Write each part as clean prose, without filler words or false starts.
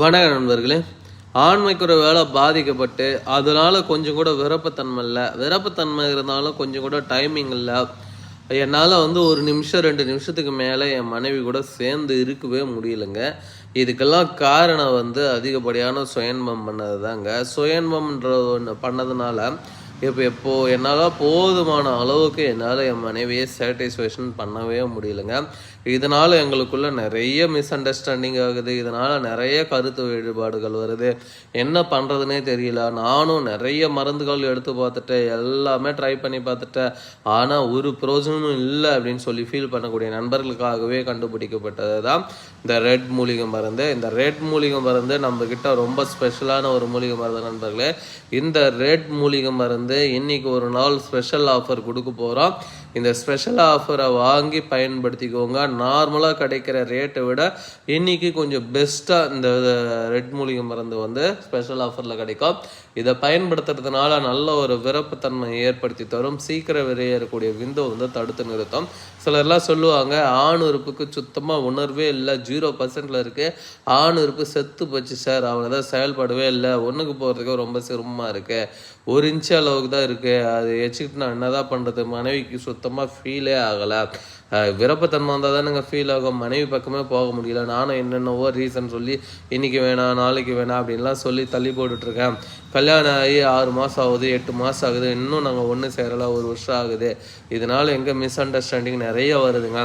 வணக்க நண்பர்களே, ஆண்மைக்குற வேலை பாதிக்கப்பட்டு அதனால கொஞ்சம் கூட விருப்பத்தன்மை இருந்தாலும் கொஞ்சம் கூட டைமிங் இல்லை. என்னால் ஒரு நிமிஷம் 2 நிமிஷத்துக்கு மேலே என் மனைவி கூட சேர்ந்து இருக்கவே முடியலைங்க. இதுக்கெல்லாம் காரணம் அதிகப்படியான சுயன்பம் பண்ணது தாங்க. சுயன்பம்ன்ற ஒன்று பண்ணதுனால எப்போ என்னால் போதுமான அளவுக்கு என்னால் என் மனைவியை சாட்டிஸ்ஃபேக்ஷன் பண்ணவே முடியலைங்க. இதனால் எங்களுக்குள்ள நிறைய மிஸ் அண்டர்ஸ்டாண்டிங் ஆகுது. இதனால் நிறைய கருத்து வேறுபாடுகள் வருது. என்ன பண்ணுறதுனே தெரியல. நானும் நிறைய மருந்துகள் எடுத்து பார்த்துட்டேன், எல்லாமே ட்ரை பண்ணி பார்த்துட்டேன். ஆனால் ஒரு பிரோஜனமும் இல்லை அப்படின்னு சொல்லி ஃபீல் பண்ணக்கூடிய நண்பர்களுக்காகவே கண்டுபிடிக்கப்பட்டது தான் இந்த ரெட் மூலிகை மருந்து. இந்த ரெட் மூலிகை மருந்து நம்மக்கிட்ட ரொம்ப ஸ்பெஷலான ஒரு மூலிகை மருந்து நண்பர்களே. இந்த ரெட் மூலிகை மருந்து இன்னைக்கு ஒரு நாள் ஸ்பெஷல் ஆஃபர் கொடுக்க போகிறோம். இந்த ஸ்பெஷல் ஆஃபரை வாங்கி பயன்படுத்திக்கோங்க. நார்மலாக கிடைக்கிற ரேட்டை விட இன்றைக்கி கொஞ்சம் பெஸ்ட்டாக இந்த ரெட் மூலிகை மருந்து ஸ்பெஷல் ஆஃபரில் கிடைக்கும். இதை பயன்படுத்துறதுனால நல்ல ஒரு விருப்பத்தன்மை ஏற்படுத்தி தரும். சீக்கிரம் வெளியேறக்கூடிய விந்து தடுத்து நிறுத்தும். சிலர்லாம் சொல்லுவாங்க, ஆண் உறுப்புக்கு சுத்தமாக உணர்வே இல்லை, 0% இருக்குது, ஆண் உறுப்பு செத்து போச்சு சார், அவ்வளோதான், செயல்படவே இல்லை, ஒன்றுக்கு போகிறதுக்கு ரொம்ப சிரமமாக இருக்குது, 1 இன்ச்சு அளவுக்கு தான் இருக்குது, அது வச்சுக்கிட்டு நான் என்ன தான் பண்ணுறது, மனைவிக்கு சுத்தமாக ஃபீலே ஆகலை. விருப்பத்தன்மை வந்தால் தானேங்க ஃபீல் ஆகும். மனைவி பக்கமே போக முடியல. நானும் என்னென்னவோ ரீசன் சொல்லி இன்றைக்கி வேணாம் நாளைக்கு வேணாம் அப்படின்லாம் சொல்லி தள்ளி போட்டுட்ருக்கேன். கல்யாணம் ஆகி 6 மாதம் ஆகுது, 8 மாதம் ஆகுது, இன்னும் நாங்கள் ஒன்று சேரலை, 1 வருஷம் ஆகுது. இதனால் எங்கே மிஸ் அண்டர்ஸ்டாண்டிங் நிறைய வருதுங்க.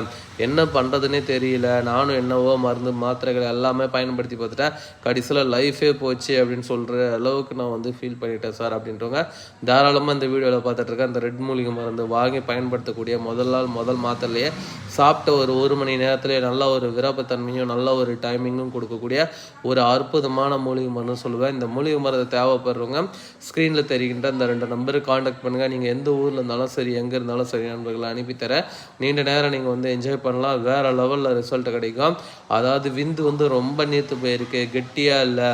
என்ன பண்ணுறதுனே தெரியல. நானும் என்னவோ மருந்து மாத்திரைகள் எல்லாமே பயன்படுத்தி பார்த்துட்டேன். கடைசியில் லைஃபே போச்சு அப்படின்னு சொல்கிற அளவுக்கு நான் ஃபீல் பண்ணிட்டேன் சார் அப்படின்றவங்க தாராளமாக இந்த வீடியோவில் பார்த்துட்ருக்கேன். இந்த ரெட் மூலிகை மருந்து வாங்கி பயன்படுத்தக்கூடிய முதல் மாத்திரையே சாப்பிட்ட ஒரு மணி நேரத்துலேயே நல்ல ஒரு விருப்பத்தன்மையும் நல்ல ஒரு டைமிங்கும் கொடுக்கக்கூடிய ஒரு அற்புதமான மூலிகை மருந்து சொல்லுவேன். இந்த மூலிகை மருந்து தேவைப்படுறவங்க ஸ்க்ரீனில் தெரிகின்ற இந்த 2 நம்பருக்கு காண்டாக்ட் பண்ணுங்கள். நீங்கள் எந்த ஊரில் இருந்தாலும் சரி, எங்கே இருந்தாலும் சரி, நண்பர்களை அனுப்பித்தரேன். நீண்ட நேரம் நீங்கள் என்ஜாய் பண்ணலாம். வேறு லெவலில் ரிசல்ட் கிடைக்கும். அதாவது விந்து ரொம்ப நீர்த்து போயிருக்கு, கெட்டியாக இல்லை,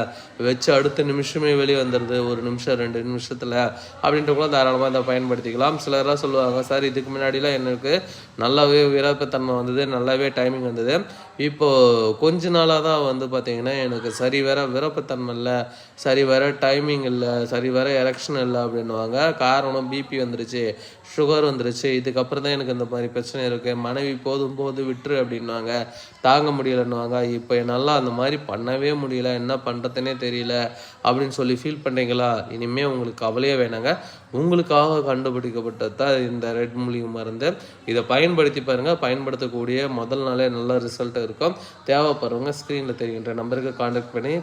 வச்சு அடுத்த நிமிஷமே வெளியே வந்துடுது, 1 நிமிஷம் 2 நிமிஷத்தில் அப்படின்றவங்களும் தாராளமாக இதை பயன்படுத்திக்கலாம். சிலர்லாம் சொல்லுவாங்க, சார் இதுக்கு முன்னாடிலாம் எனக்கு நல்லாவே விருப்பத்தன்மை வந்தது, நல்லாவே டைமிங் வந்தது, இப்போது கொஞ்ச நாளாக தான் பார்த்திங்கன்னா எனக்கு சரி வேற விருப்பத்தன்மை இல்லை, சரி வேற டைமிங் இல்லை, சரி வேற எலெக்ஷன் இல்லை அப்படின்வாங்க. காரணம் பிபி வந்துருச்சு, சுகர் வந்துருச்சு, இதுக்கப்புறம் தான் எனக்கு இந்த மாதிரி பிரச்சனை இருக்குது, மனைவி போதும் விட்டுரு அப்படின்வாங்க, தாங்க முடியலைன்னுவாங்க. இப்போ என்னால் அந்த மாதிரி பண்ணவே முடியல, என்ன பண்ணுறதுனே தெரியல அப்படின்னு சொல்லி ஃபீல் பண்ணுறீங்களா? இனிமேல் உங்களுக்கு கவலையே வேணாங்க. உங்களுக்காக கண்டுபிடிக்கப்பட்டது தான் இந்த ரெட் மூலிகை மருந்து. இதை பயன்படுத்தி பாருங்கள். பயன்படுத்தக்கூடிய முதல் நாளே நல்ல ரிசல்ட் இருக்கும். தேவைப்படுறவங்க ஸ்க்ரீனில் தெரிகின்ற நம்பருக்கு கான்டாக்ட் பண்ணி